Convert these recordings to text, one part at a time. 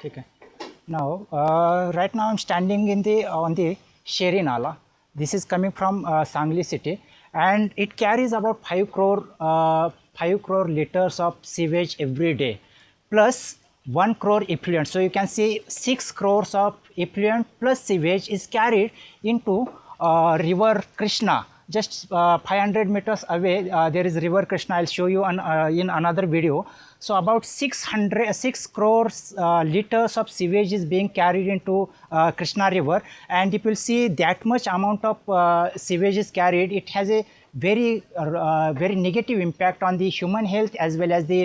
ठीक है. Now, right now I'm standing in the on the Sheri Nala. This is coming from Sangli city, and it carries about 5 crore liters of sewage every day, plus 1 crore effluent. So you can see 6 crores of effluent plus sewage is carried into river Krishna. Just 500 meters away there is river Krishna. I'll show you in another video. So about 6 crores liters of sewage is being carried into Krishna river, and if you see that much amount of sewage is carried, it has a very negative impact on the human health as well as the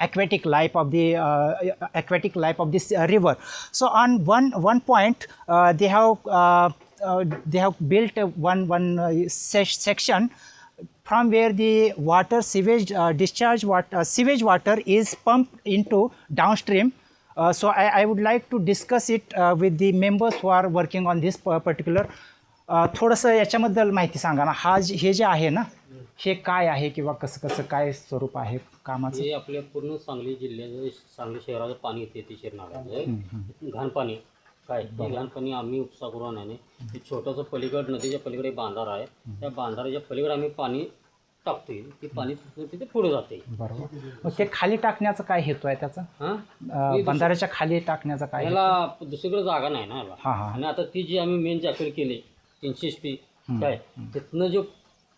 aquatic life of this river. So on one point they have built one section from where the sewage water is pumped into downstream. So I would like to discuss it with the members who are working on this particular. थोडंसं याच्याबद्दल माहिती सांगा ना. हे जे आहे ना, हे काय आहे किंवा कसं काय स्वरूप आहे कामाचं? हे आपल्या पूर्ण सांगली जिल्ह्याचं, सांगली शहराचं पाणी येते ते शिरणाऱ्याचं घाण पाणी. काय ते घाण पाणी आम्ही उपसा करून आणणे. ते छोटंसं पलीकड नदीच्या पलीकडे बांधारा आहे, त्या बांधाराच्या पलीकडे आम्ही पाणी टाकतोय. ते पाणी तिथे पुढे जाते. बरोबर. मग ते खाली टाकण्याचा काय हेतू आहे त्याचा? बंधाऱ्याच्या खाली टाकण्याचा काय? याला दुसरीकडे जागा नाही ना याला. आणि आता ती जी आम्ही मेन जॅकेल केली 300 HP काय, तिथनं जो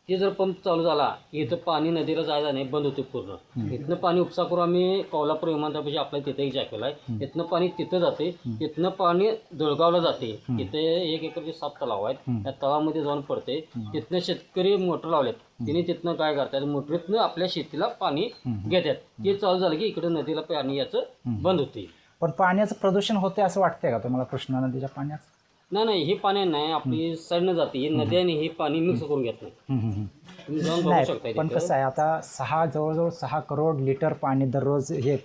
ते जर पंप चालू झाला की इथं पाणी नदीला जायला नाही, बंद होते पूर्ण. इथनं पाणी उपसा करून आम्ही कोल्हापूर विमानतळापाशी आपल्या तिथे एक जॅकेल आहे, तिथनं पाणी तिथं जाते. तिथनं पाणी धुळगावला जाते. तिथे 1 एकरचे 7 तलाव आहेत, त्या तलावामध्ये जाऊन पडते. तिथनं शेतकरी मोटर लावलेत, तिने तिथनं काय करतात, मोटरीतनं आपल्या शेतीला पाणी घेतात. ते चालू झालं की इकडे नदीला पाणी याचं बंद होते. पण पाण्याचं प्रदूषण होते असं वाटतंय का तुम्हाला कृष्णा नदीच्या पाण्याचं? नाही, हे पाणी नाही, आपली सडणं जाते. ही नद्याने हे पाणी मिक्स करून घेत नाही. तुम्ही जाऊन बघू शकता. पण कसं आहे, आता जवळजवळ 6 करोड लिटर पाणी दररोज, हे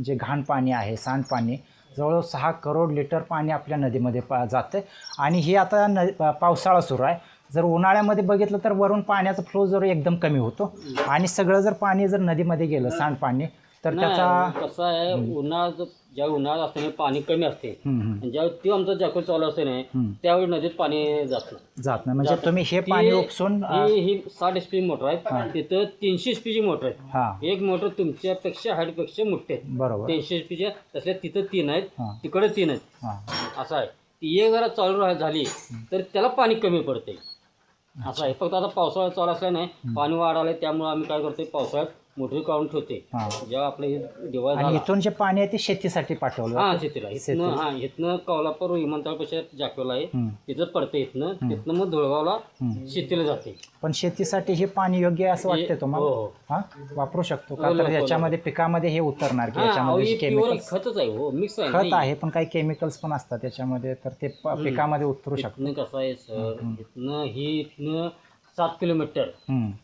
जे घाण पाणी आहे, सांडपाणी, जवळजवळ 6 करोड लिटर पाणी आपल्या नदीमध्ये जातं. आणि हे आता पावसाळा सुरू आहे. जर उन्हाळ्यामध्ये बघितलं तर वरून पाण्याचा फ्लो जर एकदम कमी होतो, आणि सगळं जर पाणी जर नदीमध्ये गेलं सांडपाणी, तर त्याचा कसं आहे, ज्यावेळी उन्हाळा असते पाणी कमी असते, आणि ज्यावेळी ती आमचं जॅकेट चालू असते नाही, त्यावेळी नदीत पाणी जात नाही. म्हणजे तुम्ही हे पाणी उपसून ही 60 HP मोटर आहे, तिथं 300 HP ची मोटर आहे. एक मोटर तुमच्यापेक्षा हाईटपेक्षा मोठी आहे. बरोबर. 300 HP च्या तसल्या तिथं 3 आहेत, तिकडे 3 आहेत. असं आहे. ती एक जरा चालू झाली तर त्याला पाणी कमी पडते. असं आहे. फक्त आता पावसाळ्यात चालू असल्या नाही, पाणी वाढायला, त्यामुळे आम्ही काय करतो, पावसाळ्यात मोटरी काढून ठेवते. जेव्हा आपलं दिवाळी आणि इथून जे पाणी आहे ते शेतीसाठी पाठवलं. शेतीला इथनं कोल्हापूर विमानतळापाशी जॅकेल आहे, तिथं पडते. तिथनं मग धुळगावला शेतीला जाते. पण शेतीसाठी हे पाणी योग्य आहे असं वाटतंय तुम्हाला? वापरू शकतो का? तर याच्यामध्ये पिकामध्ये हे उतरणार की याच्यामध्ये केमिकल्स? खतच आहे. हो, मिक्स आहे. खत आहे, पण काही केमिकल्स पण असतात त्याच्यामध्ये, तर ते पिकामध्ये उतरू शकतं. कसं आहे सर, इथनं 7 किलोमीटर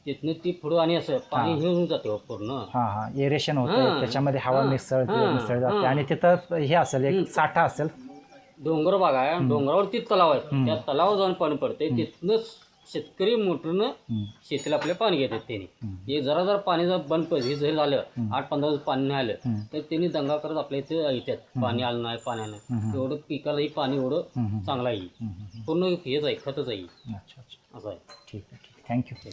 तिथनं ती पुढं, आणि असं पाणी घेऊन जाते पूर्ण. एरेशन होतं, त्याच्यामध्ये हवा मिसळ जाते, आणि तिथं हे असेल, एक साठा असेल. डोंगर भाग आहे, डोंगरावरती तलाव आहे, त्या तलावावर जाऊन पाणी पडते. तिथनं शेतकरी मोटरनं शेतीला आपल्या पाणी घेतात. त्यांनी जरा पाणी जर बंद हे झालं, 8-15 दिवस पाणी नाही आलं, तर त्यांनी दंगा करत आपल्या इथे येतात. पाणी आलं नाही, पाण्यानं एवढं पिकालाही पाणी एवढं चांगलं आहे. पूर्ण हेच आहे, खतच आहे. अच्छा, असं आहे. ठीक आहे, थँक्यू.